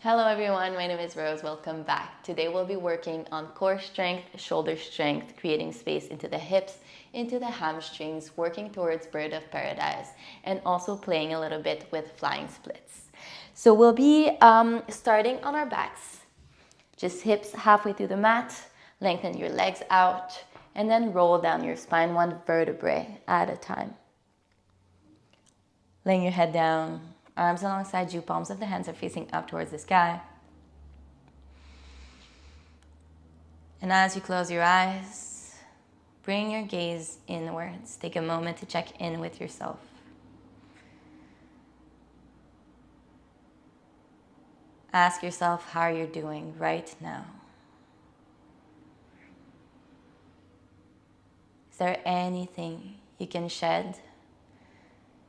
Hello everyone, my name is Rose. Welcome back. Today we'll be working on core strength, shoulder strength, creating space into the hips, into the hamstrings, working towards bird of paradise, and also playing a little bit with flying splits. So we'll be starting on our backs, just hips halfway through the mat, lengthen your legs out, and then roll down your spine one vertebrae at a time. Laying your head down, arms alongside you, palms of the hands are facing up towards the sky. And as you close your eyes, bring your gaze inwards. Take a moment to check in with yourself. Ask yourself how you're doing right now. Is there anything you can shed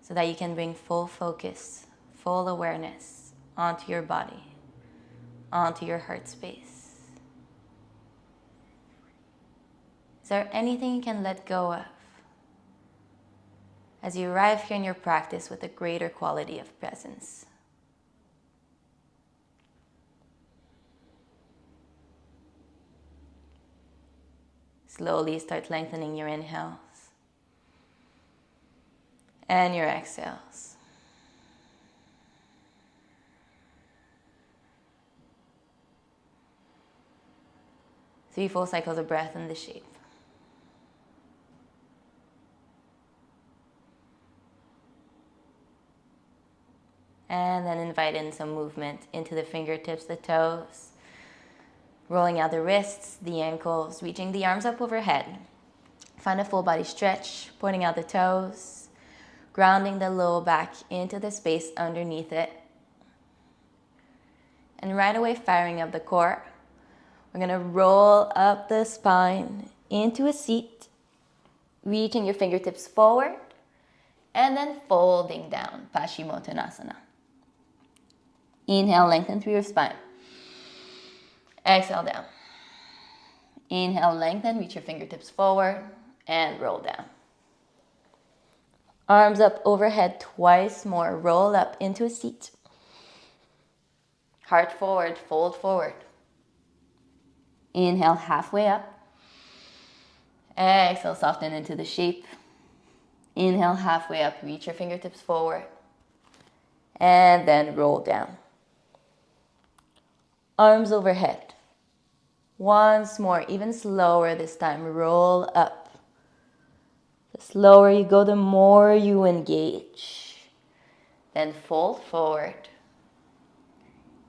so that you can bring full focus, full awareness onto your body, onto your heart space? Is there anything you can let go of as you arrive here in your practice with a greater quality of presence? Slowly start lengthening your inhales and your exhales. Three full cycles of breath in the shape. And then invite in some movement into the fingertips, the toes, rolling out the wrists, the ankles, reaching the arms up overhead. Find a full body stretch, pointing out the toes, grounding the low back into the space underneath it. And right away, firing up the core. We're gonna roll up the spine into a seat, reaching your fingertips forward, and then folding down, Paschimottanasana. Inhale, lengthen through your spine. Exhale down. Inhale, lengthen, reach your fingertips forward, and roll down. Arms up overhead twice more, roll up into a seat. Heart forward, fold forward. Inhale, halfway up. Exhale, soften into the shape. Inhale, halfway up, reach your fingertips forward. And then roll down. Arms overhead. Once more, even slower this time, roll up. The slower you go, the more you engage. Then fold forward.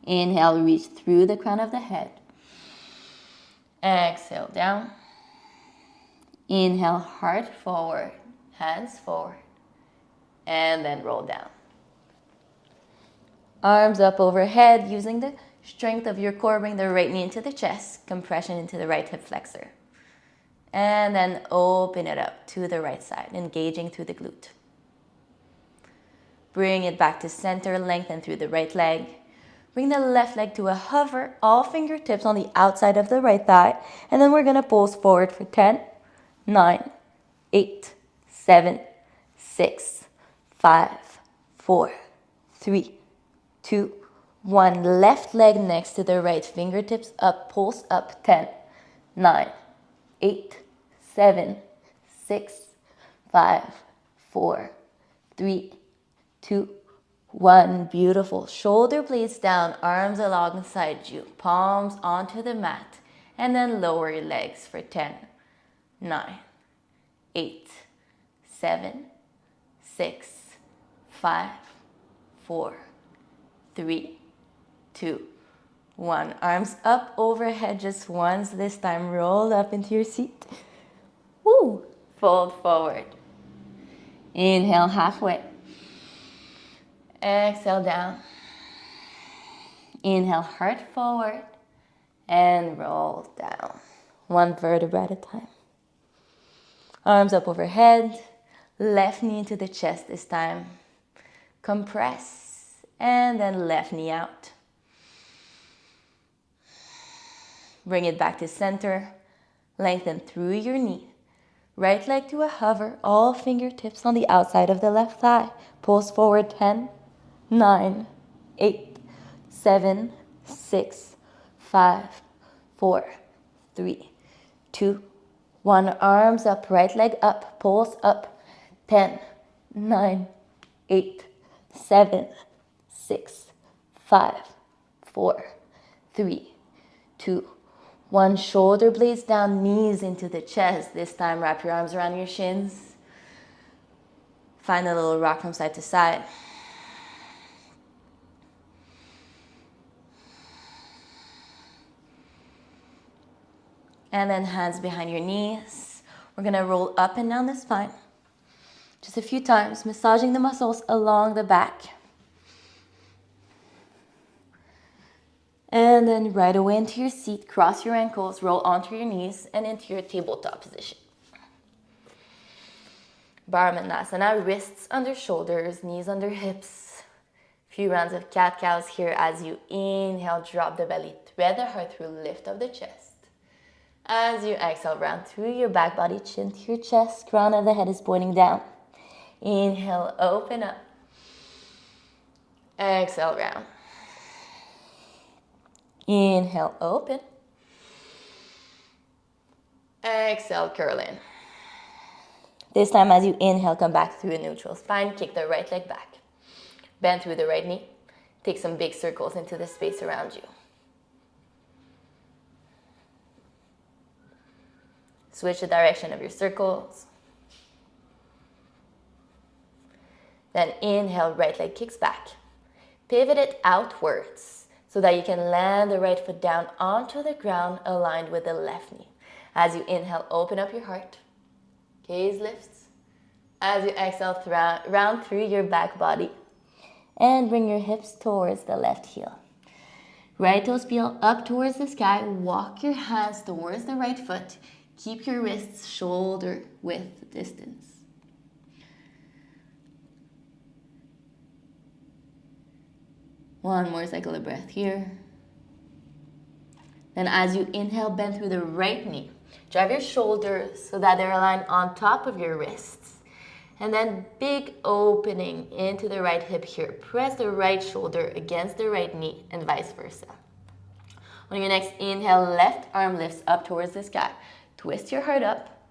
Inhale, reach through the crown of the head. Exhale, down. Inhale, heart forward, hands forward, and then roll down. Arms up overhead, using the strength of your core, bring the right knee into the chest, compression into the right hip flexor. And then open it up to the right side, engaging through the glute. Bring it back to center, lengthen through the right leg. Bring the left leg to a hover, all fingertips on the outside of the right thigh. And then we're gonna pulse forward for 10, 9, 8, 7, 6, 5, 4, 3, 2, 1. Left leg next to the right, fingertips up, pulse up, 10, 9, 8, 7, 6, 5, 4, 3, 2, 1. Beautiful. Shoulder blades down, arms alongside you, palms onto the mat, and then lower your legs for 10, 9, 8, 7, 6, 5, 4, 3, 2, 1. Arms up overhead just once this time. Roll up into your seat. Woo! Fold forward. Inhale, halfway. Exhale, down. Inhale, heart forward, and roll down. One vertebra at a time. Arms up overhead. Left knee into the chest this time. Compress, and then left knee out. Bring it back to center. Lengthen through your knee. Right leg to a hover, all fingertips on the outside of the left thigh. Pulse forward 10, 9, 8, 7, 6, 5, 4, 3, 2, 1. Arms up, right leg up, pulse up. 10, 9, 8, 7, 6, 5, 4, 3, 2, 1. Shoulder blades down, knees into the chest. This time, wrap your arms around your shins. Find a little rock from side to side. And then hands behind your knees. We're gonna roll up and down the spine. Just a few times, massaging the muscles along the back. And then right away into your seat, cross your ankles, roll onto your knees and into your tabletop position. Vinyasa, wrists under shoulders, knees under hips. Few rounds of cat-cows here as you inhale, drop the belly, thread the heart through, lift up the chest. As you exhale, round through your back body, chin to your chest, crown of the head is pointing down. Inhale, open up. Exhale, round. Inhale, open. Exhale, curl in. This time as you inhale, come back through a neutral spine, kick the right leg back. Bend through the right knee. Take some big circles into the space around you. Switch the direction of your circles. Then inhale, right leg kicks back. Pivot it outwards so that you can land the right foot down onto the ground aligned with the left knee. As you inhale, open up your heart. Gaze lifts. As you exhale, round through your back body. And bring your hips towards the left heel. Right toes peel up towards the sky. Walk your hands towards the right foot. Keep your wrists shoulder width distance. One more cycle of breath here. Then as you inhale, bend through the right knee. Drive your shoulders so that they're aligned on top of your wrists. And then big opening into the right hip here. Press the right shoulder against the right knee and vice versa. On your next inhale, left arm lifts up towards the sky. Twist your heart up.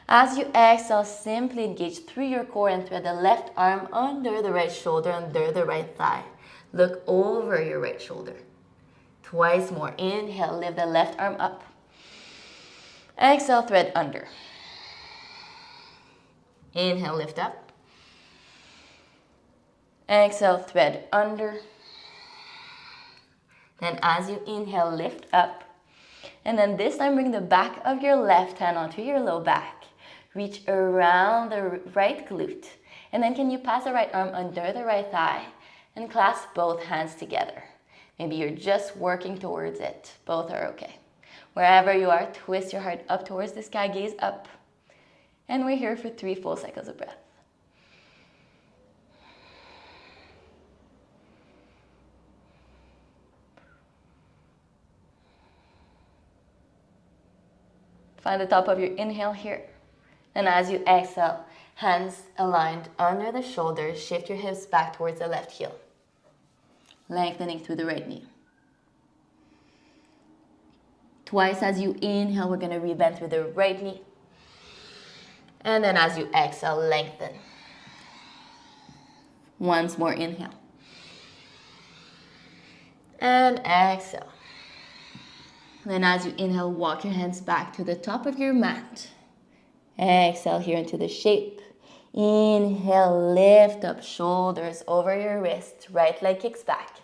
As you exhale, simply engage through your core and thread the left arm under the right shoulder, under the right thigh. Look over your right shoulder. Twice more. Inhale, lift the left arm up. Exhale, thread under. Inhale, lift up. Exhale, thread under. Then as you inhale, lift up. And then this time, bring the back of your left hand onto your low back. Reach around the right glute. And then can you pass the right arm under the right thigh and clasp both hands together? Maybe you're just working towards it. Both are okay. Wherever you are, twist your heart up towards the sky, gaze up. And we're here for 3 full cycles of breath. Find the top of your inhale here. And as you exhale, hands aligned under the shoulders, shift your hips back towards the left heel. Lengthening through the right knee. Twice as you inhale, we're going to rebend through the right knee. And then as you exhale, lengthen. Once more, inhale. And exhale. Then as you inhale, walk your hands back to the top of your mat. Exhale here into the shape. Inhale, lift up shoulders over your wrists. Right leg kicks back.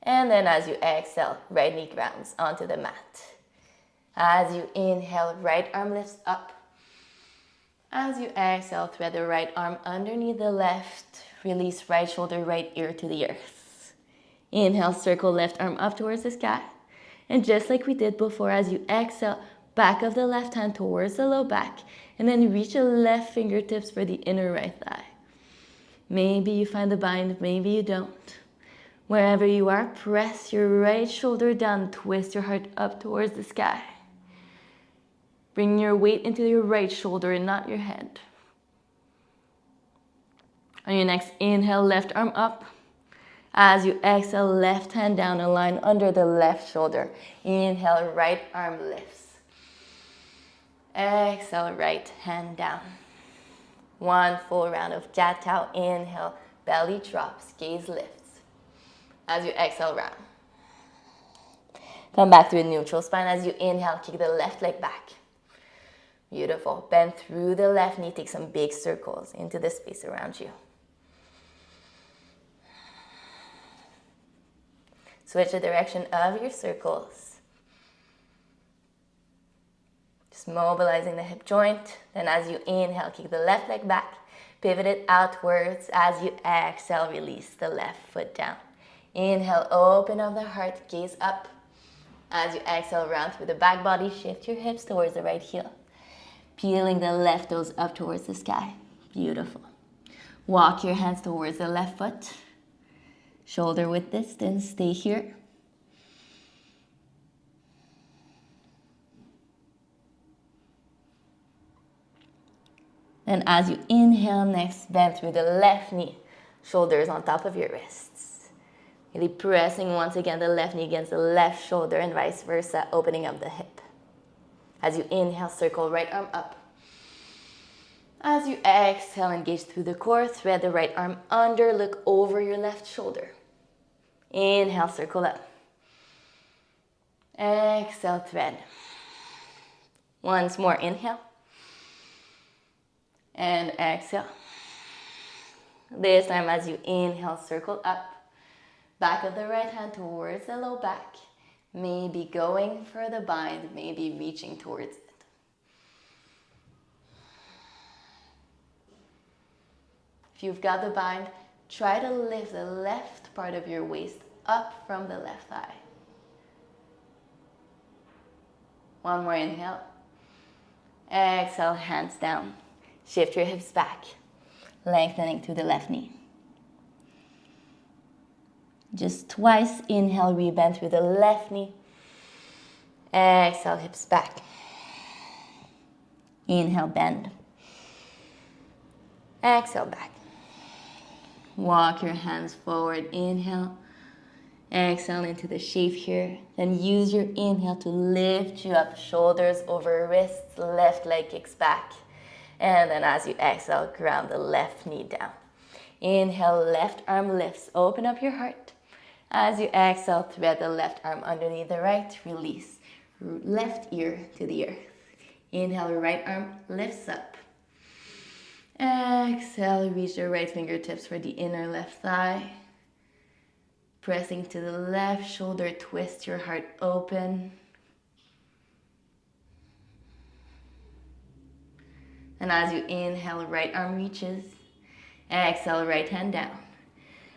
And then as you exhale, right knee grounds onto the mat. As you inhale, right arm lifts up. As you exhale, thread the right arm underneath the left. Release right shoulder, right ear to the earth. Inhale, circle left arm up towards the sky. And just like we did before, as you exhale, back of the left hand towards the low back. And then reach the left fingertips for the inner right thigh. Maybe you find the bind, maybe you don't. Wherever you are, press your right shoulder down, twist your heart up towards the sky. Bring your weight into your right shoulder and not your head. On your next inhale, left arm up. As you exhale, left hand down, align under the left shoulder. Inhale, right arm lifts. Exhale, right hand down. One full round of cat-cow. Inhale, belly drops, gaze lifts. As you exhale, round. Come back to a neutral spine. As you inhale, kick the left leg back. Beautiful. Bend through the left knee. Take some big circles into the space around you. Switch the direction of your circles. Just mobilizing the hip joint. Then as you inhale, kick the left leg back. Pivot it outwards. As you exhale, release the left foot down. Inhale, open up the heart, gaze up. As you exhale, round through the back body, shift your hips towards the right heel. Peeling the left toes up towards the sky. Beautiful. Walk your hands towards the left foot. Shoulder width distance, stay here. And as you inhale, next bend through the left knee. Shoulders on top of your wrists. Really pressing once again the left knee against the left shoulder and vice versa, opening up the hip. As you inhale, circle right arm up. As you exhale, engage through the core, thread the right arm under, look over your left shoulder. Inhale, circle up. Exhale, thread. Once more, inhale. And exhale. This time as you inhale, circle up. Back of the right hand towards the low back. Maybe going for the bind, maybe reaching towards it. If you've got the bind, try to lift the left part of your waist up from the left thigh. One more inhale. Exhale, hands down. Shift your hips back, lengthening through the left knee. Just twice, inhale, rebend through the left knee. Exhale, hips back. Inhale, bend. Exhale, back. Walk your hands forward, inhale. Exhale into the shape here. Then use your inhale to lift you up, shoulders over wrists, left leg kicks back. And then as you exhale, ground the left knee down. Inhale, left arm lifts, open up your heart. As you exhale, thread the left arm underneath the right, release. Left ear to the earth. Inhale, right arm lifts up. Exhale, reach your right fingertips for the inner left thigh. Pressing to the left shoulder, twist your heart open. And as you inhale, right arm reaches. Exhale, right hand down.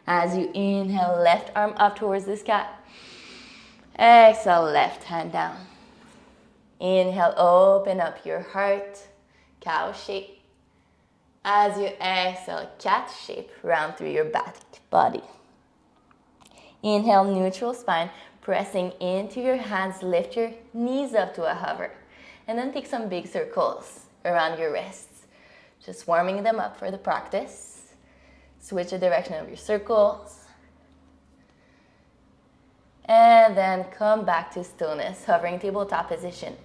As you inhale, left arm up towards the sky. Exhale, left hand down. Inhale, open up your heart, cow shape. As you exhale, cat shape, round through your back body. Inhale, neutral spine, pressing into your hands, lift your knees up to a hover. And then take some big circles around your wrists. Just warming them up for the practice. Switch the direction of your circles. And then come back to stillness, hovering tabletop position.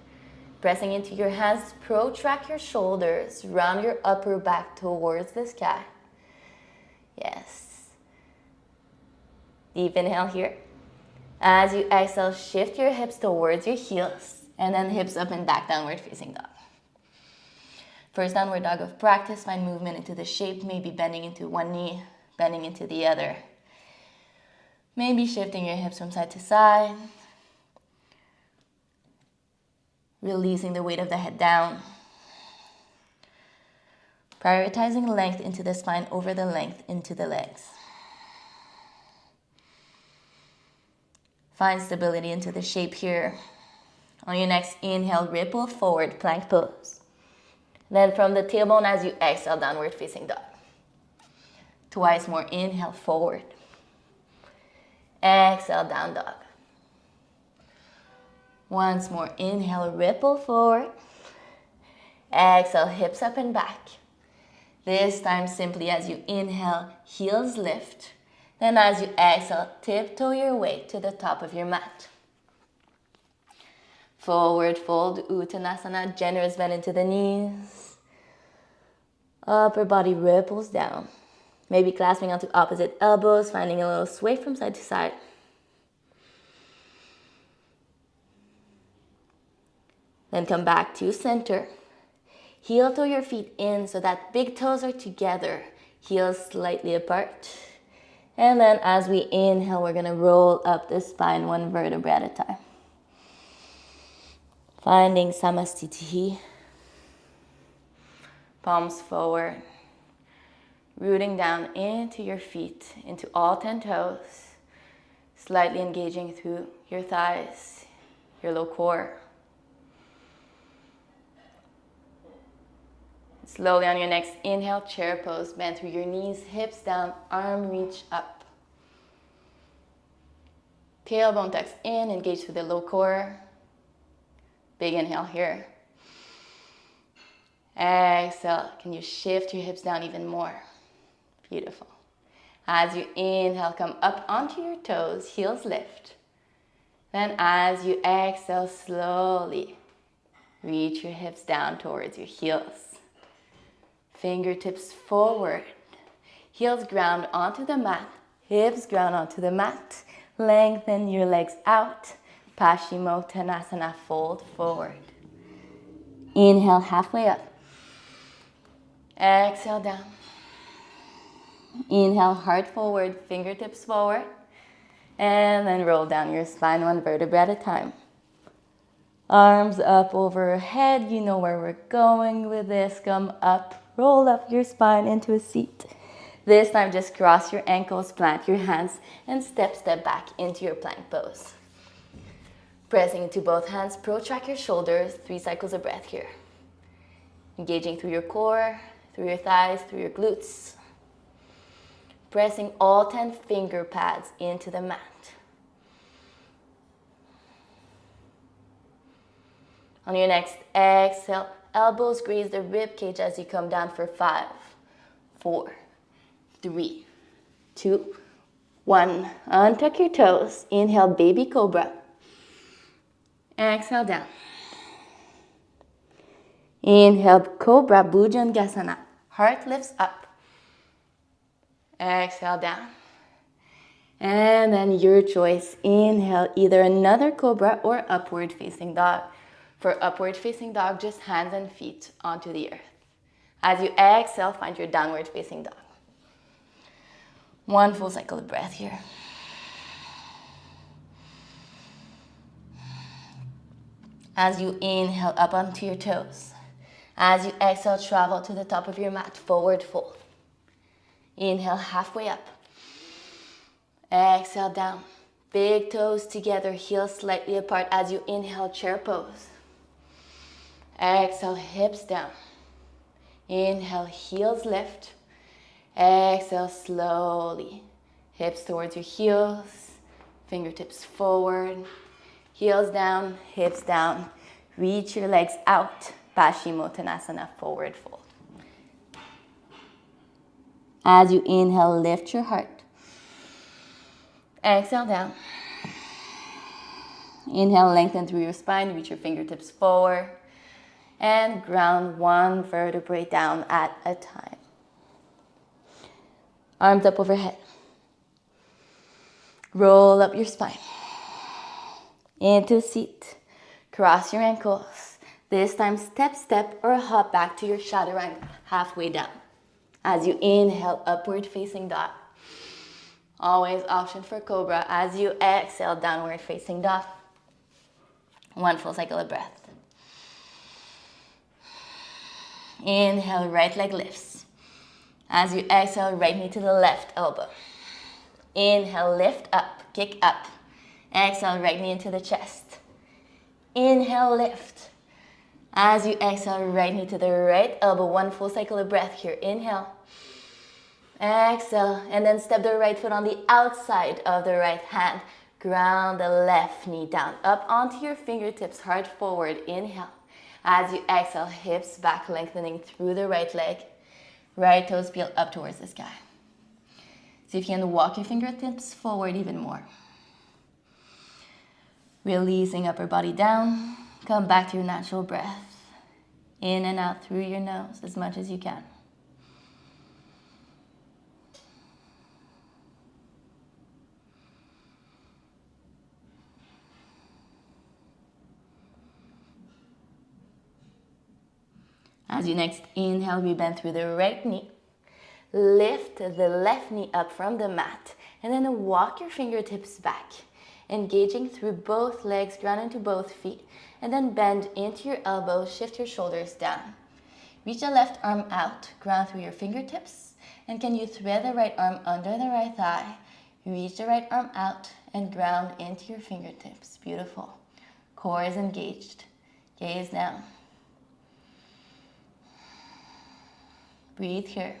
Pressing into your hands, protract your shoulders, round your upper back towards the sky. Yes. Deep inhale here. As you exhale, shift your hips towards your heels, and then hips up and back, downward facing dog. First downward dog of practice, find movement into the shape, maybe bending into one knee, bending into the other. Maybe shifting your hips from side to side. Releasing the weight of the head down. Prioritizing length into the spine over the length into the legs. Find stability into the shape here. On your next inhale, ripple forward, plank pose. Then from the tailbone as you exhale, downward facing dog. Twice more, inhale, forward. Exhale, down dog. Once more, inhale, ripple forward. Exhale, hips up and back. This time simply as you inhale, heels lift. Then as you exhale, tiptoe your way to the top of your mat. Forward fold, Uttanasana, generous bend into the knees. Upper body ripples down. Maybe clasping onto opposite elbows, finding a little sway from side to side. Then come back to center. Heel toe your feet in so that big toes are together. Heels slightly apart. And then as we inhale, we're gonna roll up the spine one vertebra at a time. Finding Samastiti. Palms forward. Rooting down into your feet, into all 10 toes. Slightly engaging through your thighs, your low core. Slowly on your next inhale, chair pose. Bend through your knees, hips down, arm reach up. Tailbone tucks in, engage through the low core. Big inhale here. Exhale, can you shift your hips down even more? Beautiful. As you inhale, come up onto your toes, heels lift. Then as you exhale, slowly reach your hips down towards your heels. Fingertips forward. Heels ground onto the mat. Hips ground onto the mat. Lengthen your legs out. Paschimottanasana, fold forward. Inhale, halfway up. Exhale, down. Inhale, heart forward, fingertips forward. And then roll down your spine one vertebra at a time. Arms up overhead. You know where we're going with this. Come up. Roll up your spine into a seat. This time just cross your ankles, plant your hands, and step back into your plank pose. Pressing into both hands, protract your shoulders, 3 cycles of breath here. Engaging through your core, through your thighs, through your glutes. Pressing all 10 finger pads into the mat. On your next exhale, elbows graze the rib cage as you come down for 5, 4, 3, 2, 1. Untuck your toes. Inhale, baby cobra. Exhale, down. Inhale, cobra, bhujangasana. Heart lifts up. Exhale, down. And then your choice. Inhale, either another cobra or upward facing dog. For upward facing dog, just hands and feet onto the earth. As you exhale, find your downward facing dog. 1 full cycle of breath here. As you inhale, up onto your toes. As you exhale, travel to the top of your mat, forward fold. Inhale, halfway up. Exhale, down. Big toes together, heels slightly apart as you inhale, chair pose. Exhale, hips down. Inhale, heels lift. Exhale, slowly. Hips towards your heels. Fingertips forward. Heels down, hips down. Reach your legs out. Paschimottanasana, forward fold. As you inhale, lift your heart. Exhale, down. Inhale, lengthen through your spine. Reach your fingertips forward. And ground 1 vertebrae down at a time. Arms up overhead. Roll up your spine. Into a seat. Cross your ankles. This time step or hop back to your chaturanga, halfway down. As you inhale, upward facing dog. Always option for cobra. As you exhale, downward facing dog. 1 full cycle of breath. Inhale, right leg lifts. As you exhale, right knee to the left elbow. Inhale, lift up, kick up. Exhale, right knee into the chest. Inhale, lift. As you exhale, right knee to the right elbow. 1 full cycle of breath here. Inhale. Exhale, and then step the right foot on the outside of the right hand. Ground the left knee down. Up onto your fingertips, heart forward. Inhale. As you exhale, hips back, lengthening through the right leg. Right toes peel up towards the sky. See if you can walk your fingertips forward even more. Releasing upper body down. Come back to your natural breath. In and out through your nose as much as you can. As you next inhale, we bend through the right knee. Lift the left knee up from the mat and then walk your fingertips back, engaging through both legs, ground into both feet, and then bend into your elbows, shift your shoulders down. Reach the left arm out, ground through your fingertips, and can you thread the right arm under the right thigh, reach the right arm out, and ground into your fingertips. Beautiful. Core is engaged. Gaze down. Breathe here.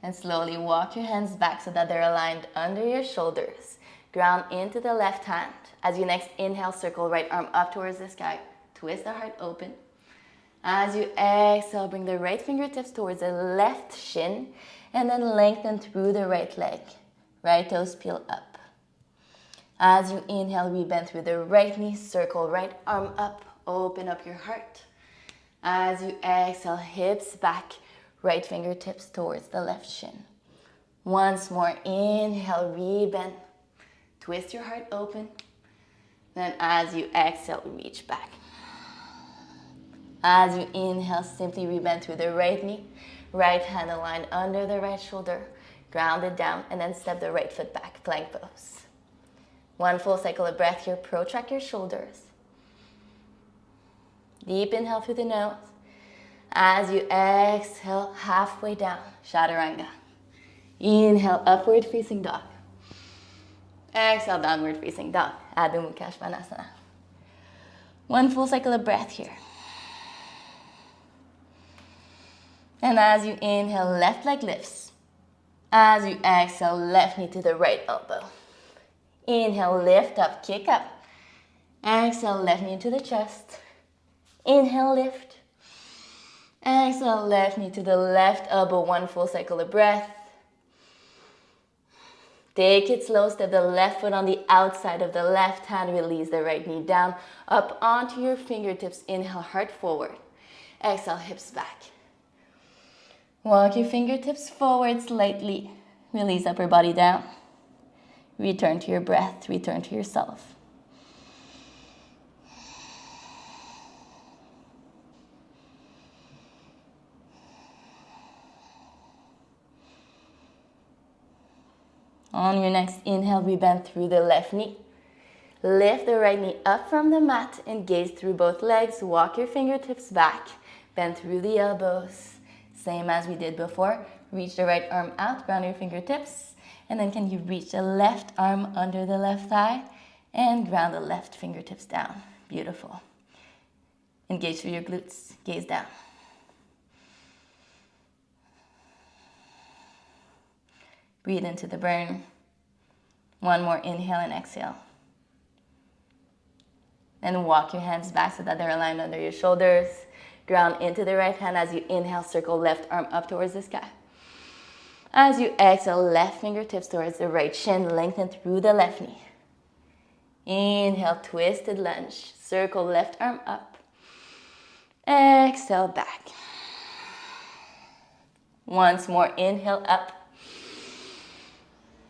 And slowly walk your hands back so that they're aligned under your shoulders. Ground into the left hand. As you next inhale, circle right arm up towards the sky. Twist the heart open. As you exhale, bring the right fingertips towards the left shin and then lengthen through the right leg. Right toes peel up. As you inhale, we bend through the right knee, circle right arm up, open up your heart. As you exhale, hips back, right fingertips towards the left shin. Once more, inhale, rebend, twist your heart open. Then as you exhale, reach back. As you inhale, simply rebend through the right knee, right hand aligned under the right shoulder, ground it down, and then step the right foot back, plank pose. One full cycle of breath here, protract your shoulders. Deep inhale through the nose. As you exhale, halfway down, chaturanga. Inhale, upward facing dog. Exhale, downward facing dog, Adho Mukha Svanasana. One full cycle of breath here. And as you inhale, left leg lifts. As you exhale, left knee to the right elbow. Inhale, lift up, kick up. Exhale, left knee to the chest. Inhale, lift. Exhale, left knee to the left elbow, one full cycle of breath. Take it slow, step the left foot on the outside of the left hand, release the right knee down, up onto your fingertips. Inhale, heart forward. Exhale, hips back. Walk your fingertips forward slightly. Release upper body down. Return to your breath, return to yourself. On your next inhale, we bend through the left knee. Lift the right knee up from the mat and gaze through both legs. Walk your fingertips back. Bend through the elbows. Same as we did before. Reach the right arm out, ground your fingertips. And then can you reach the left arm under the left thigh and ground the left fingertips down. Beautiful. Engage through your glutes. Gaze down. Breathe into the burn. One more inhale and exhale. Then walk your hands back so that they're aligned under your shoulders. Ground into the right hand. As you inhale, circle left arm up towards the sky. As you exhale, left fingertips towards the right shin. Lengthen through the left knee. Inhale, twisted lunge. Circle left arm up. Exhale, back. Once more, inhale, up.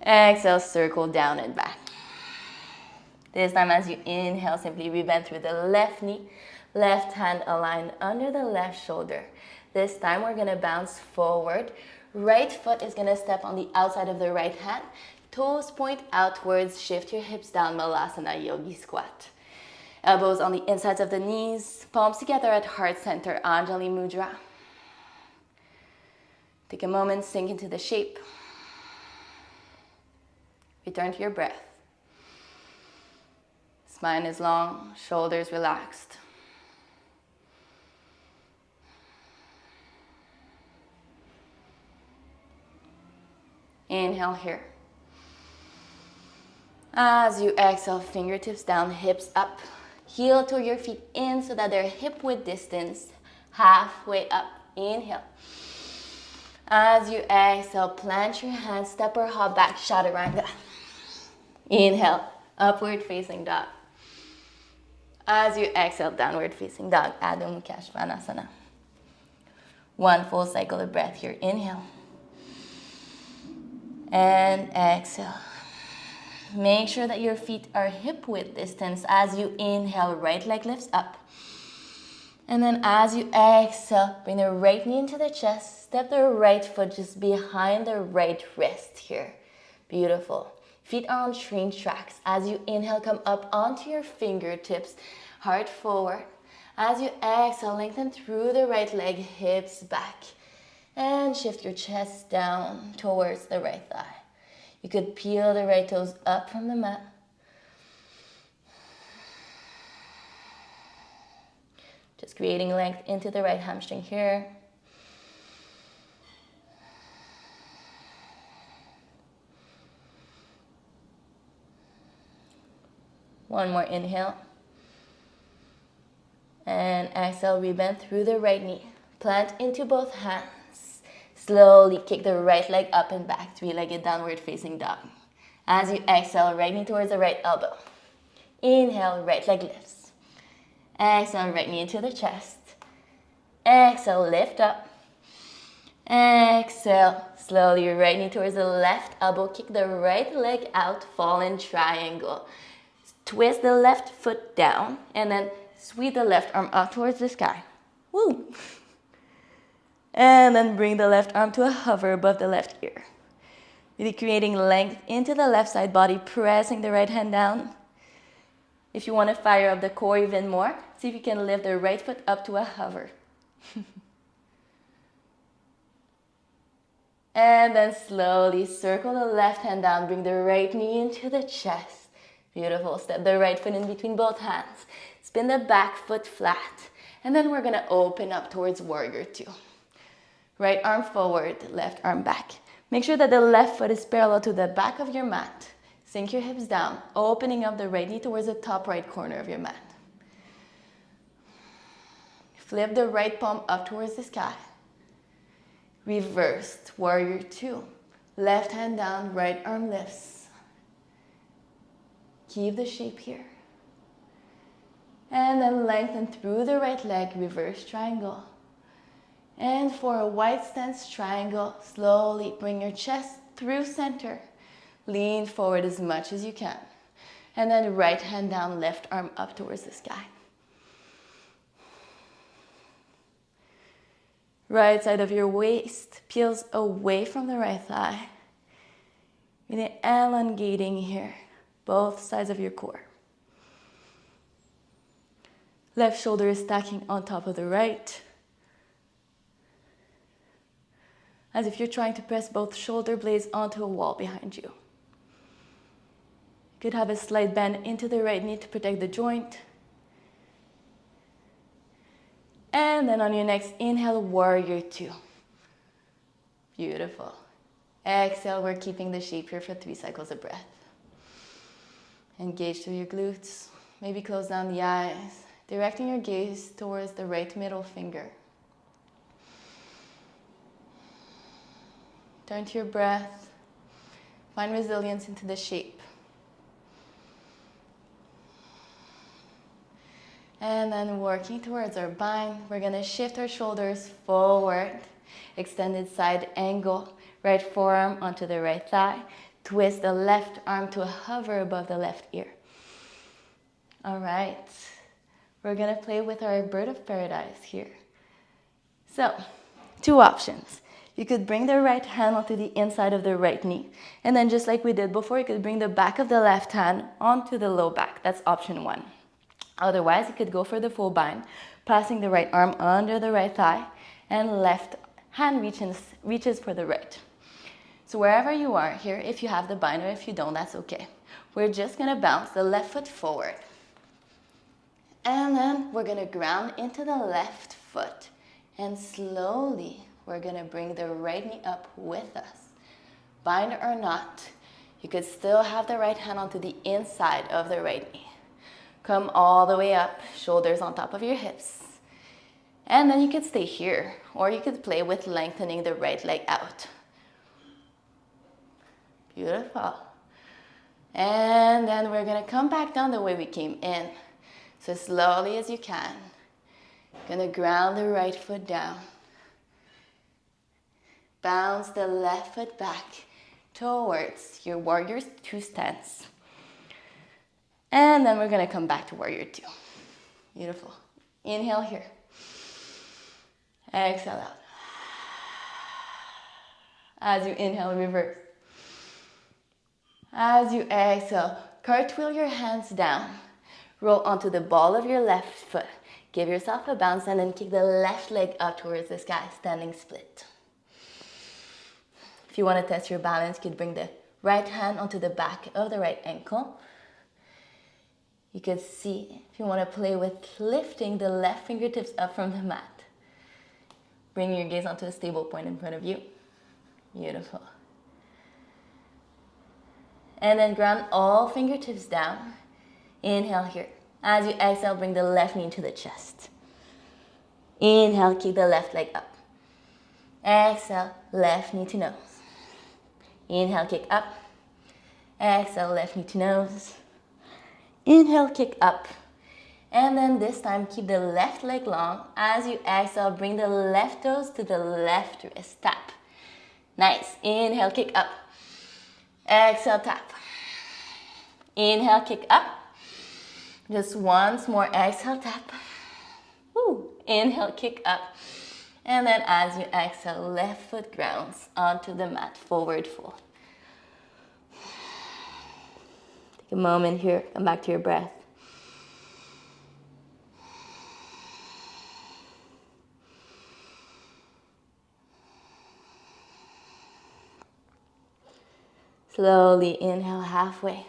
Exhale, circle down and back. This time as you inhale, simply rebend through the left knee. Left hand aligned under the left shoulder. This time we're going to bounce forward. Right foot is going to step on the outside of the right hand. Toes point outwards. Shift your hips down. Malasana Yogi Squat. Elbows on the insides of the knees. Palms together at heart center. Anjali Mudra. Take a moment. Sink into the shape. Return to your breath. Spine is long. Shoulders relaxed. Inhale here. As you exhale, fingertips down, hips up. Heel to your feet in so that they're hip width distance. halfway up. Inhale. As you exhale, plant your hands, step or hop back, chaturanga. Inhale, upward facing dog. As you exhale, downward facing dog, Adho Mukha Svanasana. One full cycle of breath here. Inhale. And exhale. Make sure that your feet are hip width distance as you inhale, right leg lifts up. And then as you exhale, bring the right knee into the chest, step the right foot just behind the right wrist here. Beautiful. Feet are on train tracks. As you inhale, come up onto your fingertips, heart forward. As you exhale, lengthen through the right leg, hips back. And shift your chest down towards the right thigh. You could peel the right toes up from the mat. Just creating length into the right hamstring here. One more inhale. And exhale, we bend through the right knee. Plant into both hands. Slowly kick the right leg up and back, three-legged downward facing dog. As you exhale, right knee towards the right elbow. Inhale, right leg lifts. Exhale, right knee into the chest. Exhale, lift up. Exhale, slowly right knee towards the left elbow. Kick the right leg out, fall in triangle. Twist the left foot down and then sweep the left arm up towards the sky. Woo! And then bring the left arm to a hover above the left ear. Really creating length into the left side body, pressing the right hand down. If you want to fire up the core even more, see if you can lift the right foot up to a hover. And then slowly circle the left hand down, bring the right knee into the chest. Beautiful. Step the right foot in between both hands. Spin the back foot flat. And then we're going to open up towards warrior two. Right arm forward, left arm back. Make sure that the left foot is parallel to the back of your mat. Sink your hips down, opening up the right knee towards the top right corner of your mat. Flip the right palm up towards the sky. Reversed, warrior two. Left hand down, right arm lifts. Keep the shape here. And then lengthen through the right leg, reverse triangle. And for a wide stance triangle, slowly bring your chest through center. Lean forward as much as you can. And then right hand down, left arm up towards the sky. Right side of your waist peels away from the right thigh. Really elongating here, both sides of your core. Left shoulder is stacking on top of the right. As if you're trying to press both shoulder blades onto a wall behind you. You could have a slight bend into the right knee to protect the joint. And then on your next inhale, warrior two. Beautiful. Exhale, we're keeping the shape here for 3 cycles of breath. Engage through your glutes. Maybe close down the eyes, directing your gaze towards the right middle finger. Turn to your breath. Find resilience into the shape. And then working towards our bind, we're going to shift our shoulders forward. Extended side angle. Right forearm onto the right thigh. Twist the left arm to hover above the left ear. All right. We're going to play with our bird of paradise here. So, 2 options. You could bring the right hand onto the inside of the right knee. And then just like we did before, you could bring the back of the left hand onto the low back. That's option 1. Otherwise, you could go for the full bind, passing the right arm under the right thigh, and left hand reaches for the right. So wherever you are here, if you have the bind or if you don't, that's okay. We're just going to bounce the left foot forward. And then we're going to ground into the left foot. And slowly, we're going to bring the right knee up with us. Bind or not, you could still have the right hand onto the inside of the right knee. Come all the way up, shoulders on top of your hips. And then you could stay here, or you could play with lengthening the right leg out. Beautiful. And then we're gonna come back down the way we came in. So slowly as you can. Gonna ground the right foot down. Bounce the left foot back towards your warrior two stance. And then we're gonna come back to warrior two. Beautiful. Inhale here. Exhale out. As you inhale, reverse. As you exhale, cartwheel your hands down. Roll onto the ball of your left foot. Give yourself a bounce and then kick the left leg up towards the sky, standing split. If you want to test your balance, you could bring the right hand onto the back of the right ankle. You could see if you want to play with lifting the left fingertips up from the mat. Bring your gaze onto a stable point in front of you. Beautiful. And then ground all fingertips down. Inhale here. As you exhale, bring the left knee to the chest. Inhale, kick the left leg up. Exhale, left knee to nose. Inhale, kick up. Exhale, left knee to nose. Inhale, kick up. And then this time, keep the left leg long. As you exhale, bring the left toes to the left wrist. Tap. Nice. Inhale, kick up. Exhale, tap. Inhale, kick up. Just once more. Exhale, tap. Woo. Inhale, kick up. And then as you exhale, left foot grounds onto the mat, forward fold. Take a moment here, come back to your breath. Slowly inhale halfway.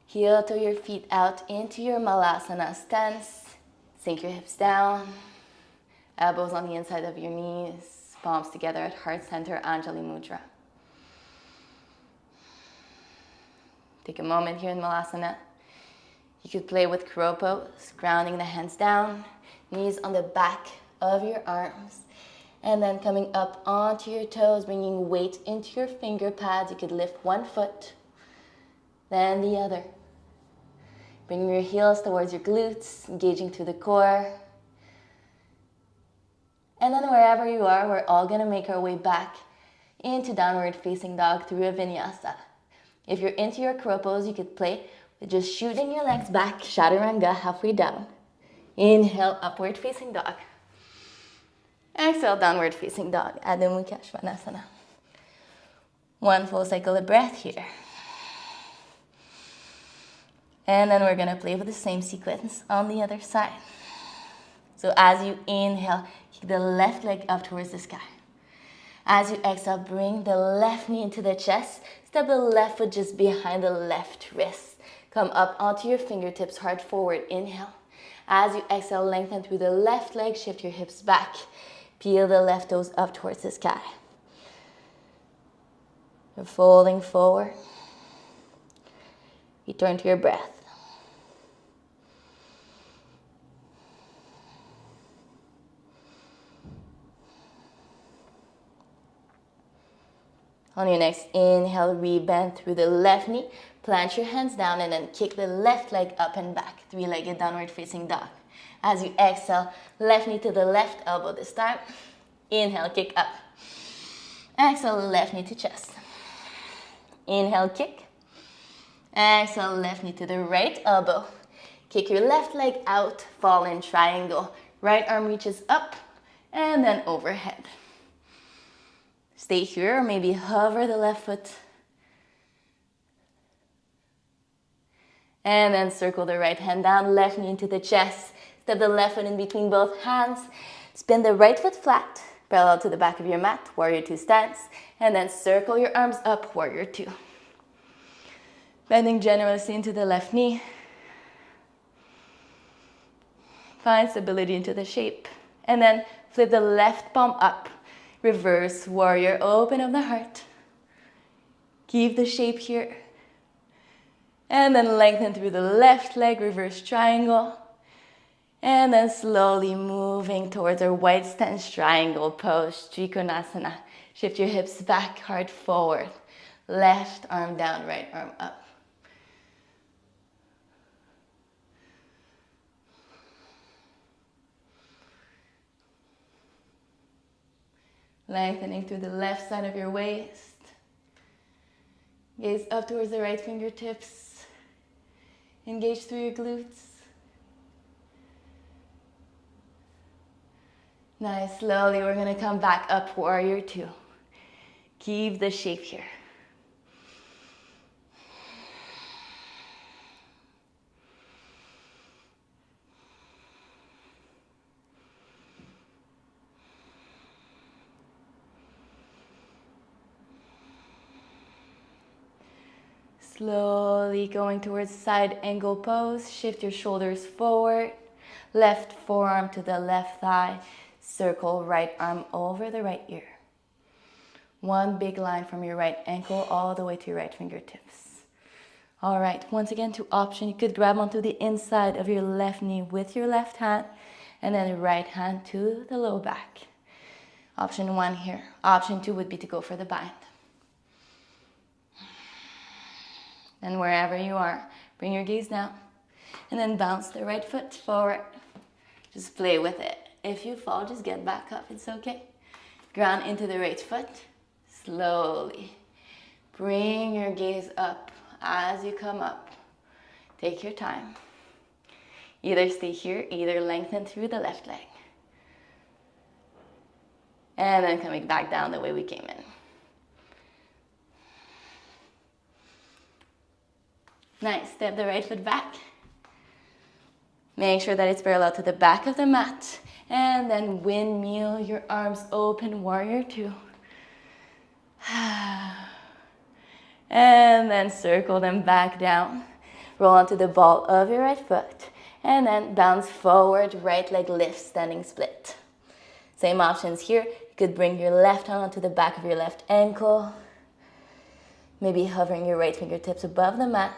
Heel to your feet out into your malasana stance. Sink your hips down. Elbows on the inside of your knees. Palms together at heart center, Anjali Mudra. Take a moment here in malasana. You could play with crow pose, grounding the hands down, knees on the back of your arms. And then coming up onto your toes, bringing weight into your finger pads. You could lift one foot, then the other. Bring your heels towards your glutes, engaging through the core. And then wherever you are, we're all gonna make our way back into downward facing dog through a vinyasa. If you're into your crow pose, you could play with just shooting your legs back, chaturanga halfway down. Inhale, upward facing dog. Exhale, downward facing dog, Adho Mukha Svanasana. One full cycle of breath here. And then we're gonna play with the same sequence on the other side. So as you inhale, kick the left leg up towards the sky. As you exhale, bring the left knee into the chest. Step the left foot just behind the left wrist. Come up onto your fingertips, heart forward, inhale. As you exhale, lengthen through the left leg, shift your hips back. Peel the left toes up towards the sky. You're folding forward. Return to your breath. On your next inhale, rebend through the left knee. Plant your hands down and then kick the left leg up and back. Three-legged downward facing dog. As you exhale, left knee to the left elbow this time. Inhale, kick up. Exhale, left knee to chest. Inhale, kick. Exhale, left knee to the right elbow. Kick your left leg out, fall in triangle. Right arm reaches up and then overhead. Stay here or maybe hover the left foot. And then circle the right hand down, left knee into the chest. Step the left foot in between both hands. Spin the right foot flat, parallel to the back of your mat, warrior two stance. And then circle your arms up, warrior two. Bending generously into the left knee. Find stability into the shape. And then flip the left palm up. Reverse warrior, open up the heart. Keep the shape here. And then lengthen through the left leg, reverse triangle. And then slowly moving towards our white stance triangle pose, Trikonasana. Shift your hips back, heart forward. Left arm down, right arm up. Lengthening through the left side of your waist. Gaze up towards the right fingertips. Engage through your glutes. Nice, slowly we're gonna come back up, warrior two. Keep the shape here. Slowly going towards side angle pose. Shift your shoulders forward. Left forearm to the left thigh. Circle right arm over the right ear. One big line from your right ankle all the way to your right fingertips. All right, once again to option, you could grab onto the inside of your left knee with your left hand and then right hand to the low back. Option one here. Option two would be to go for the bind. And wherever you are, bring your gaze down and then bounce the right foot forward. Just play with it. If you fall, just get back up, it's okay. Ground into the right foot, slowly. Bring your gaze up as you come up. Take your time. Either stay here, either lengthen through the left leg. And then coming back down the way we came in. Nice, step the right foot back. Make sure that it's parallel to the back of the mat. And then windmill your arms open, warrior two. And then circle them back down. Roll onto the ball of your right foot. And then bounce forward, right leg lifts, standing split. Same options here. You could bring your left hand onto the back of your left ankle. Maybe hovering your right fingertips above the mat.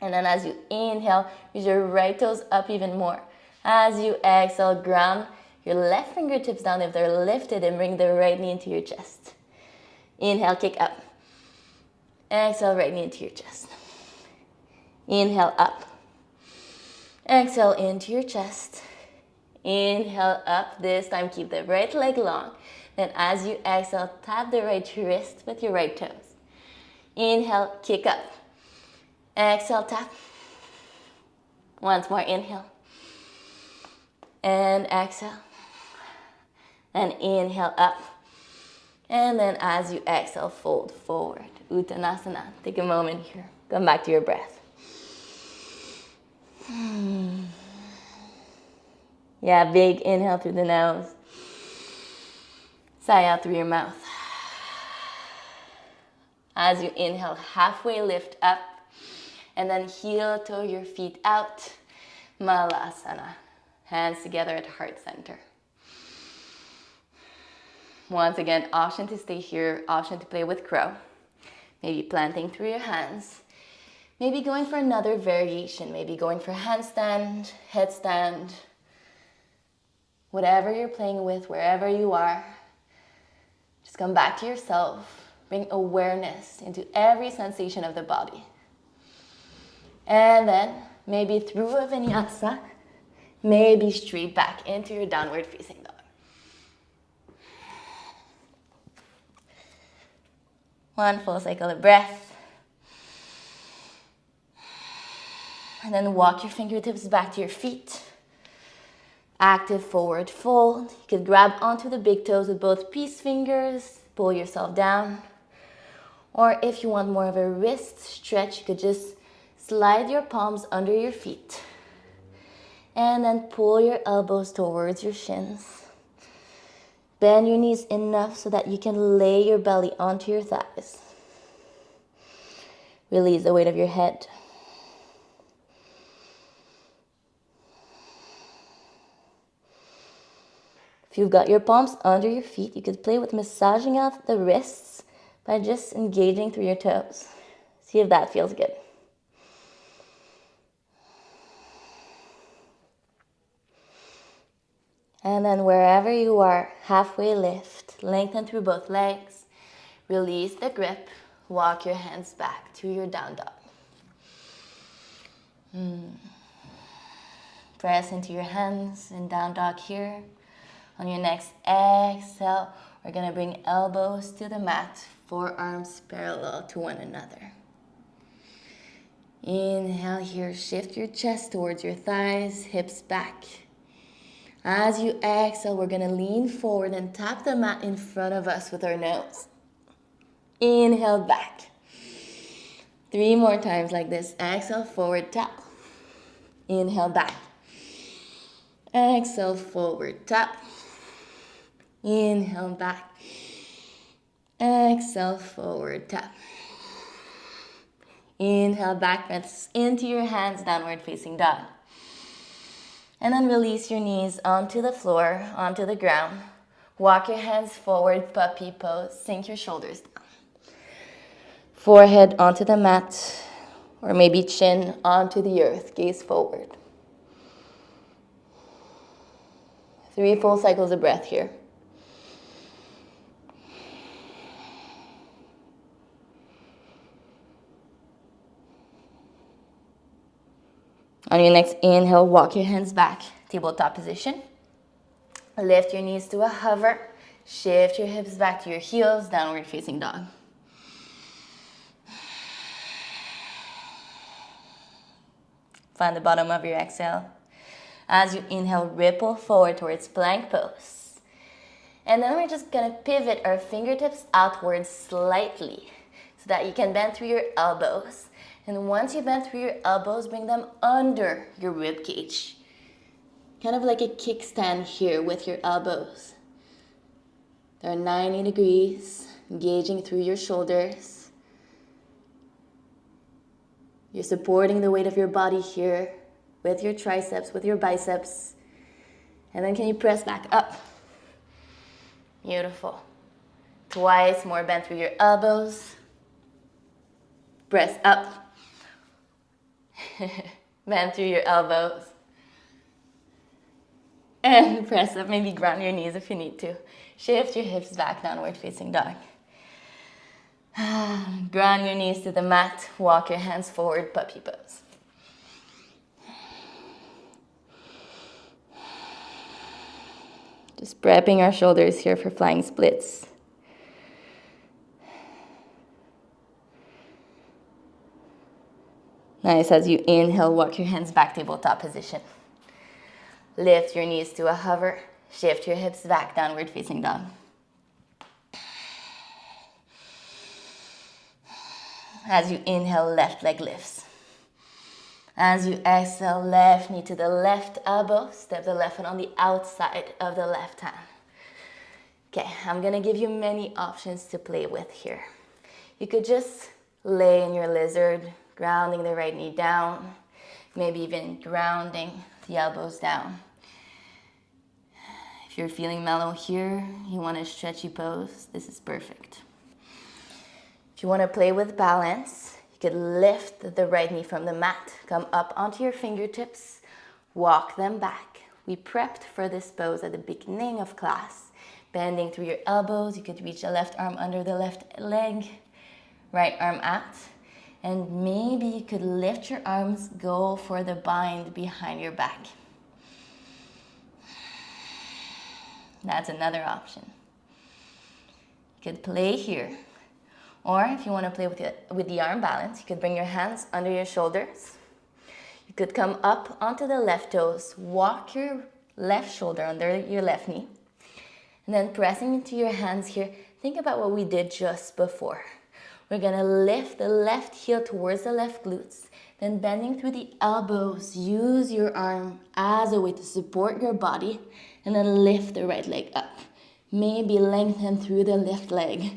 And then as you inhale, use your right toes up even more. As you exhale, ground your left fingertips down if they're lifted and bring the right knee into your chest. Inhale, kick up. Exhale, right knee into your chest. Inhale, up. Exhale, into your chest. Inhale, up. This time, keep the right leg long. Then as you exhale, tap the right wrist with your right toes. Inhale, kick up. Exhale, tap. Once more, inhale. And exhale. And inhale, up. And then as you exhale, fold forward. Uttanasana. Take a moment here. Come back to your breath. Yeah, big inhale through the nose. Sigh out through your mouth. As you inhale, halfway lift up. And then heel toe your feet out. Malasana. Hands together at heart center. Once again, option to stay here, option to play with crow. Maybe planting through your hands. Maybe going for another variation. Maybe going for handstand, headstand. Whatever you're playing with, wherever you are. Just come back to yourself. Bring awareness into every sensation of the body. And then, maybe through a vinyasa, maybe straight back into your downward facing dog. One full cycle of breath. And then walk your fingertips back to your feet. Active forward fold. You could grab onto the big toes with both peace fingers. Pull yourself down. Or if you want more of a wrist stretch, you could just slide your palms under your feet. And then pull your elbows towards your shins. Bend your knees enough so that you can lay your belly onto your thighs. Release the weight of your head. If you've got your palms under your feet, you could play with massaging out the wrists by just engaging through your toes. See if that feels good. And then wherever you are, halfway lift, lengthen through both legs. Release the grip. Walk your hands back to your down dog. Press into your hands in down dog here. On your next exhale, we're going to bring elbows to the mat, forearms parallel to one another. Inhale here, shift your chest towards your thighs, hips back. As you exhale, we're going to lean forward and tap the mat in front of us with our nose. Inhale back. 3 more times like this. Exhale, forward tap. Inhale back. Exhale, forward tap. Inhale back. Exhale, forward tap. Inhale back, press into your hands, downward facing dog. And then release your knees onto the floor, onto the ground. Walk your hands forward, puppy pose. Sink your shoulders down. Forehead onto the mat, or maybe chin onto the earth, gaze forward. 3 full cycles of breath here. On your next inhale, walk your hands back, tabletop position. Lift your knees to a hover. Shift your hips back to your heels, downward facing dog. Find the bottom of your exhale. As you inhale, ripple forward towards plank pose. And then we're just gonna pivot our fingertips outwards slightly so that you can bend through your elbows. And once you bend through your elbows, bring them under your rib cage. Kind of like a kickstand here with your elbows. They're 90 degrees, engaging through your shoulders. You're supporting the weight of your body here with your triceps, with your biceps. And then can you press back up? Beautiful. Twice more, bend through your elbows. Press up. Bend through your elbows. And press up, maybe ground your knees if you need to. Shift your hips back, downward facing dog. Ground your knees to the mat. Walk your hands forward, puppy pose. Just prepping our shoulders here for flying splits. Nice, as you inhale, walk your hands back, tabletop position. Lift your knees to a hover. Shift your hips back, downward facing dog. As you inhale, left leg lifts. As you exhale, left knee to the left elbow. Step the left foot on the outside of the left hand. Okay, I'm gonna give you many options to play with here. You could just lay in your lizard, grounding the right knee down, maybe even grounding the elbows down. If you're feeling mellow here, you want a stretchy pose, this is perfect. If you want to play with balance, you could lift the right knee from the mat, come up onto your fingertips, walk them back. We prepped for this pose at the beginning of class. Bending through your elbows, you could reach the left arm under the left leg, right arm out. And maybe you could lift your arms, go for the bind behind your back. That's another option. You could play here. Or if you want to play with the arm balance, you could bring your hands under your shoulders. You could come up onto the left toes, walk your left shoulder under your left knee. And then pressing into your hands here, think about what we did just before. We're gonna lift the left heel towards the left glutes, then bending through the elbows, use your arm as a way to support your body, and then lift the right leg up. Maybe lengthen through the left leg.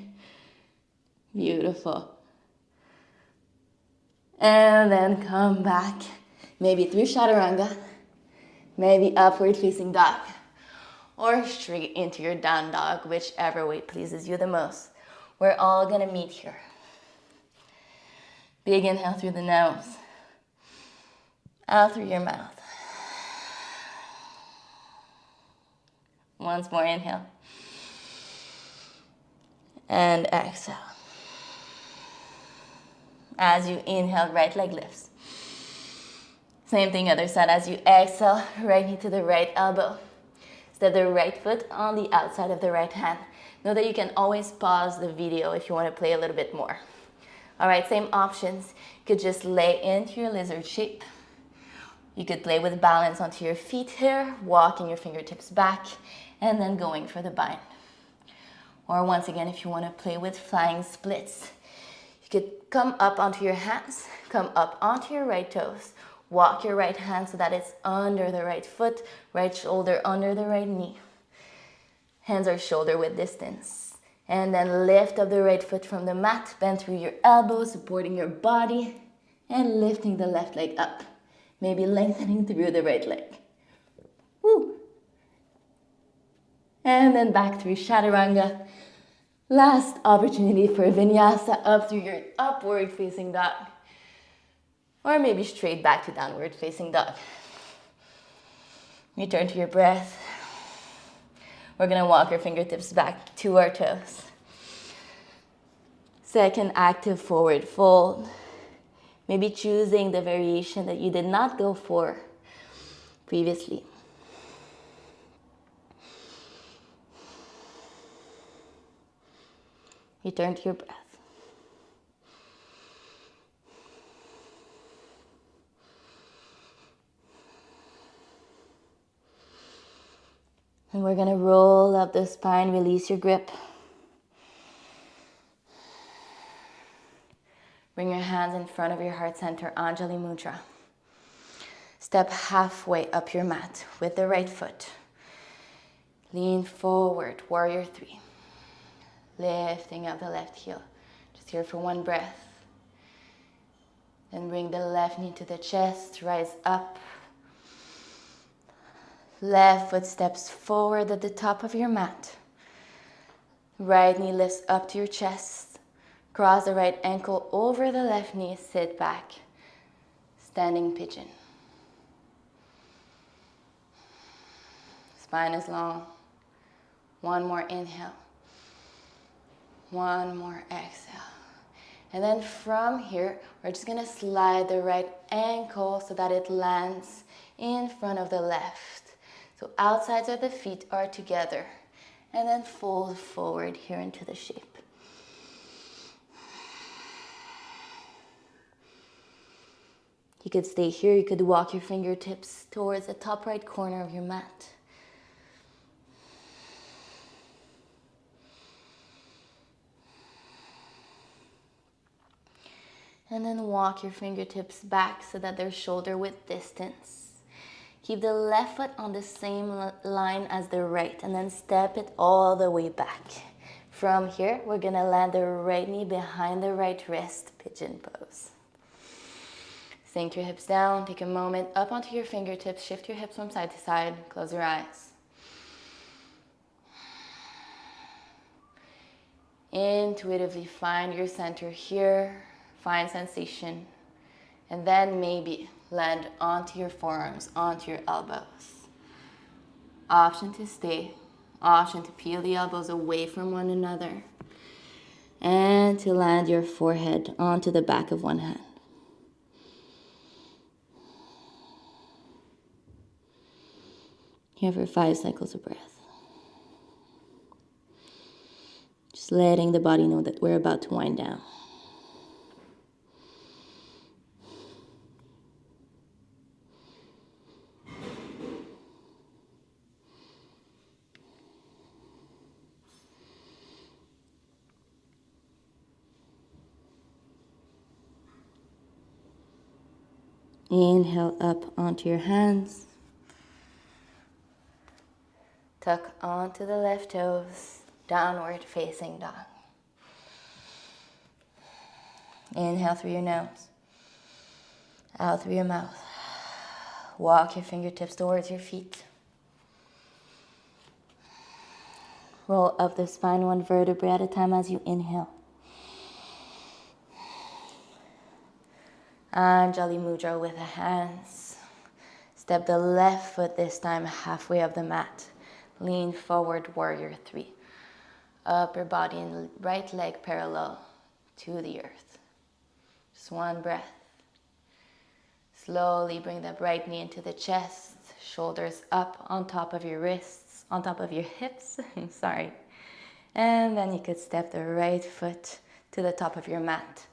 Beautiful. And then come back, maybe through chaturanga, maybe upward facing dog, or straight into your down dog, whichever way pleases you the most. We're all gonna meet here. Big inhale through the nose, out through your mouth. Once more, inhale. And exhale. As you inhale, right leg lifts. Same thing, other side. As you exhale, right knee to the right elbow. Step the right foot on the outside of the right hand. Know that you can always pause the video if you want to play a little bit more. All right, same options. You could just lay into your lizard shape. You could play with balance onto your feet here, walking your fingertips back, and then going for the bind. Or once again, if you want to play with flying splits, you could come up onto your hands, come up onto your right toes, walk your right hand so that it's under the right foot, right shoulder under the right knee. Hands are shoulder width distance. And then lift up the right foot from the mat, bend through your elbows, supporting your body, and lifting the left leg up. Maybe lengthening through the right leg. Woo! And then back through chaturanga. Last opportunity for vinyasa, up through your upward facing dog. Or maybe straight back to downward facing dog. Return to your breath. We're gonna walk our fingertips back to our toes. Second active forward fold. Maybe choosing the variation that you did not go for previously. Return to your breath. And we're going to roll up the spine, release your grip. Bring your hands in front of your heart center, Anjali Mudra. Step halfway up your mat with the right foot. Lean forward, warrior three. Lifting up the left heel. Just here for one breath. Then bring the left knee to the chest, rise up. Left foot steps forward at the top of your mat. Right knee lifts up to your chest. Cross the right ankle over the left knee, sit back. Standing pigeon. Spine is long. One more inhale. One more exhale. And then from here, we're just gonna slide the right ankle so that it lands in front of the left. So outsides of the feet are together. And then fold forward here into the shape. You could stay here, you could walk your fingertips towards the top right corner of your mat. And then walk your fingertips back so that they're shoulder width distance. Keep the left foot on the same line as the right and then step it all the way back. From here, we're gonna land the right knee behind the right wrist, pigeon pose. Sink your hips down, take a moment up onto your fingertips, shift your hips from side to side, close your eyes. Intuitively find your center here. Find sensation, and then maybe land onto your forearms, onto your elbows. Option to stay, option to peel the elbows away from one another, and to land your forehead onto the back of one hand. Here for 5 cycles of breath. Just letting the body know that we're about to wind down. Inhale up onto your hands. Tuck onto the left toes, downward facing dog. Inhale through your nose, out through your mouth. Walk your fingertips towards your feet. Roll up the spine one vertebrae at a time as you inhale. Anjali Mudra with the hands. Step the left foot this time halfway up the mat. Lean forward, warrior three. Upper body and right leg parallel to the earth. Just one breath. Slowly bring that right knee into the chest, shoulders up on top of your wrists, on top of your hips, sorry. And then you could step the right foot to the top of your mat.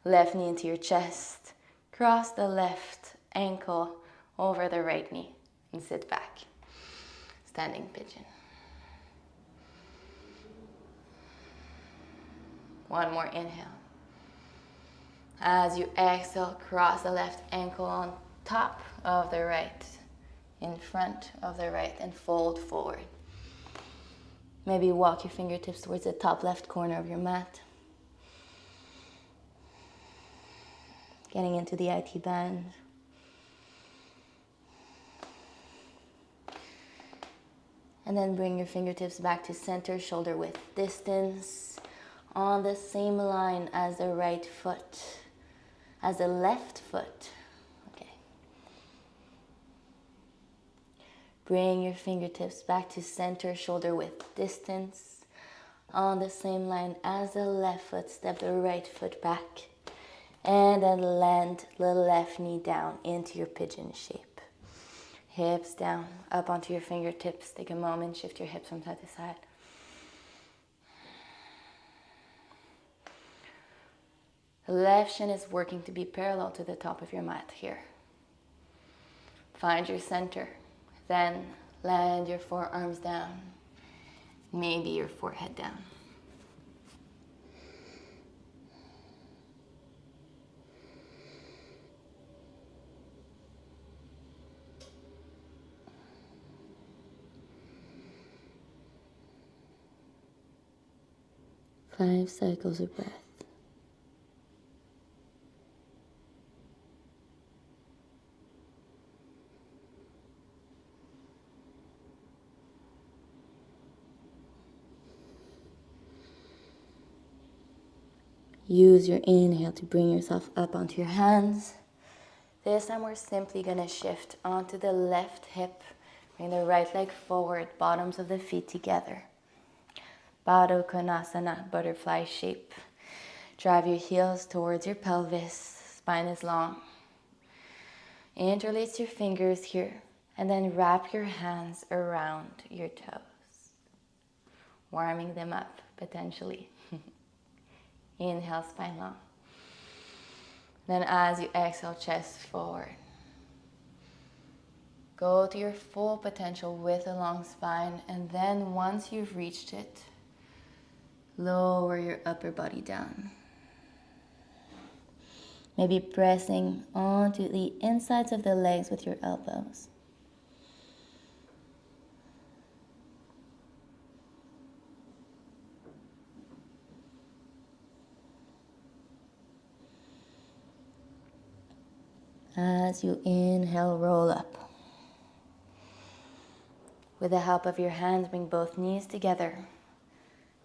Left knee into your chest, cross the left ankle over the right knee and sit back. Standing pigeon. One more inhale. As you exhale, cross the left ankle on top of the right, in front of the right, and fold forward. Maybe walk your fingertips towards the top left corner of your mat. Getting into the IT band. And then bring your fingertips back to center, shoulder width distance, on the same line as the right foot, as the left foot. Okay. Bring your fingertips back to center, shoulder width distance, on the same line as the left foot. Step the right foot back, and then land the left knee down into your pigeon shape. Hips down, up onto your fingertips. Take a moment, shift your hips from side to side. The left shin is working to be parallel to the top of your mat here. Find your center. Then land your forearms down. Maybe your forehead down. Five cycles of breath. Use your inhale to bring yourself up onto your hands. This time we're simply going to shift onto the left hip. Bring the right leg forward, bottoms of the feet together. Baddha Konasana, butterfly shape. Drive your heels towards your pelvis. Spine is long. Interlace your fingers here and then wrap your hands around your toes. Warming them up potentially. Inhale, spine long. Then as you exhale, chest forward. Go to your full potential with a long spine, and then once you've reached it, lower your upper body down. Maybe pressing onto the insides of the legs with your elbows. As you inhale, roll up. With the help of your hands, bring both knees together.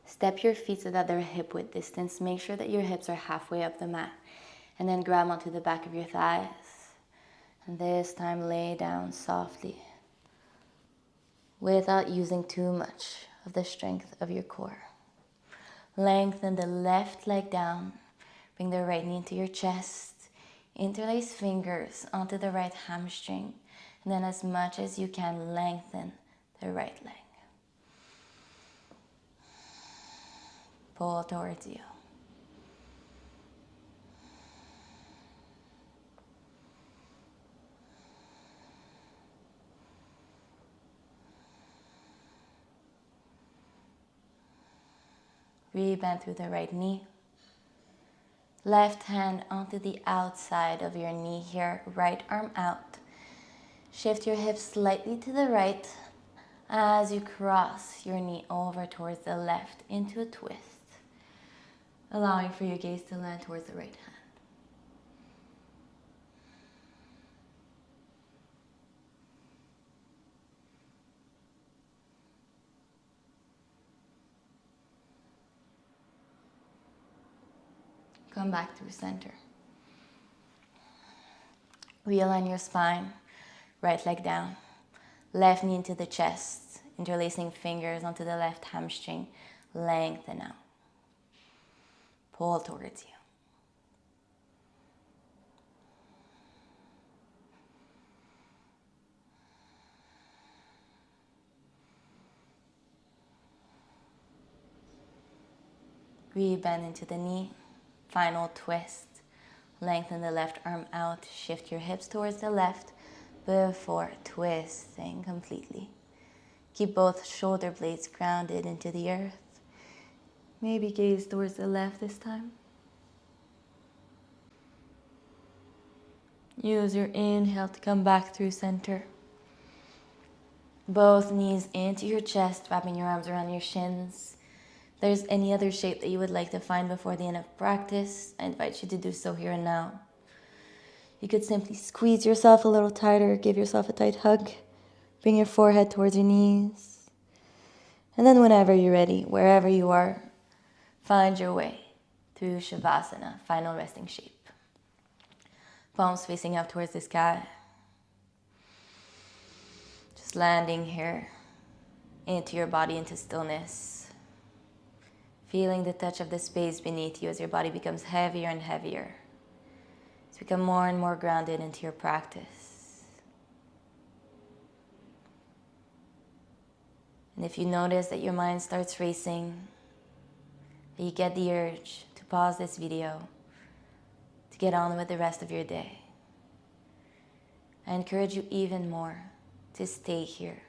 Step your feet so that they're hip width distance. Make sure that your hips are halfway up the mat. And then grab onto the back of your thighs. And this time lay down softly without using too much of the strength of your core. Lengthen the left leg down. Bring the right knee into your chest. Interlace fingers onto the right hamstring, and then as much as you can, lengthen the right leg. Pull towards you. Rebend through the right knee. Left hand onto the outside of your knee here, right arm out. Shift your hips slightly to the right as you cross your knee over towards the left into a twist, allowing for your gaze to land towards the right hand. Come back through center. Realign your spine, right leg down, left knee into the chest, Interlacing fingers onto the left hamstring. Lengthen out. Pull towards you. Rebend into the knee. Final twist. Lengthen the left arm out. Shift your hips towards the left before twisting completely. Keep both shoulder blades grounded into the earth. Maybe gaze towards the left this time. Use your inhale to come back through center. Both knees into your chest, wrapping your arms around your shins. If there's any other shape that you would like to find before the end of practice, I invite you to do so here and now. You could simply squeeze yourself a little tighter, give yourself a tight hug. Bring your forehead towards your knees. And then whenever you're ready, wherever you are, find your way through shavasana, final resting shape. Palms facing up towards the sky. Just landing here into your body, into stillness. Feeling the touch of the space beneath you as your body becomes heavier and heavier. As you become more and more grounded into your practice. And if you notice that your mind starts racing, that you get the urge to pause this video, to get on with the rest of your day, I encourage you even more to stay here,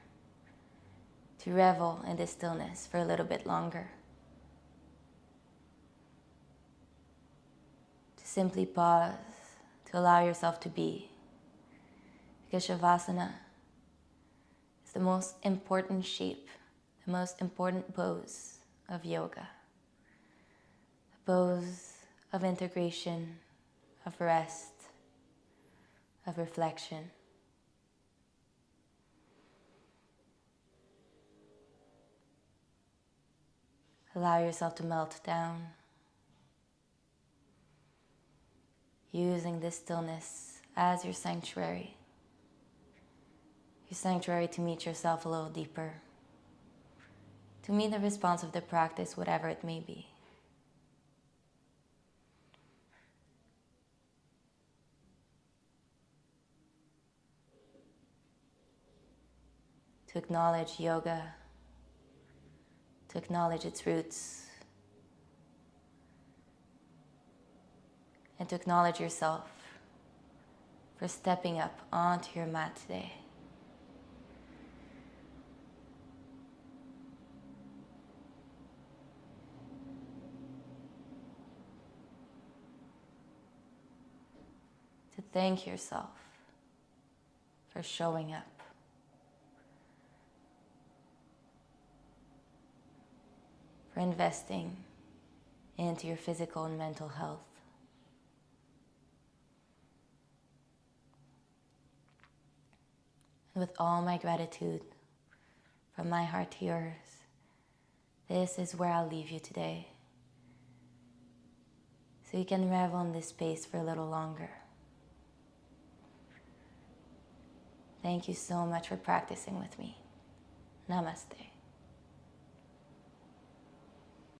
to revel in this stillness for a little bit longer. To simply pause, to allow yourself to be. Because Shavasana is the most important shape, the most important pose of yoga. A pose of integration, of rest, of reflection. Allow yourself to melt down, using this stillness as your sanctuary to meet yourself a little deeper, to meet the response of the practice, whatever it may be. To acknowledge yoga, to acknowledge its roots, and to acknowledge yourself for stepping up onto your mat today. To thank yourself for showing up. For investing into your physical and mental health. And with all my gratitude from my heart to yours, this is where I'll leave you today, so you can revel in this space for a little longer. Thank you so much for practicing with me. Namaste.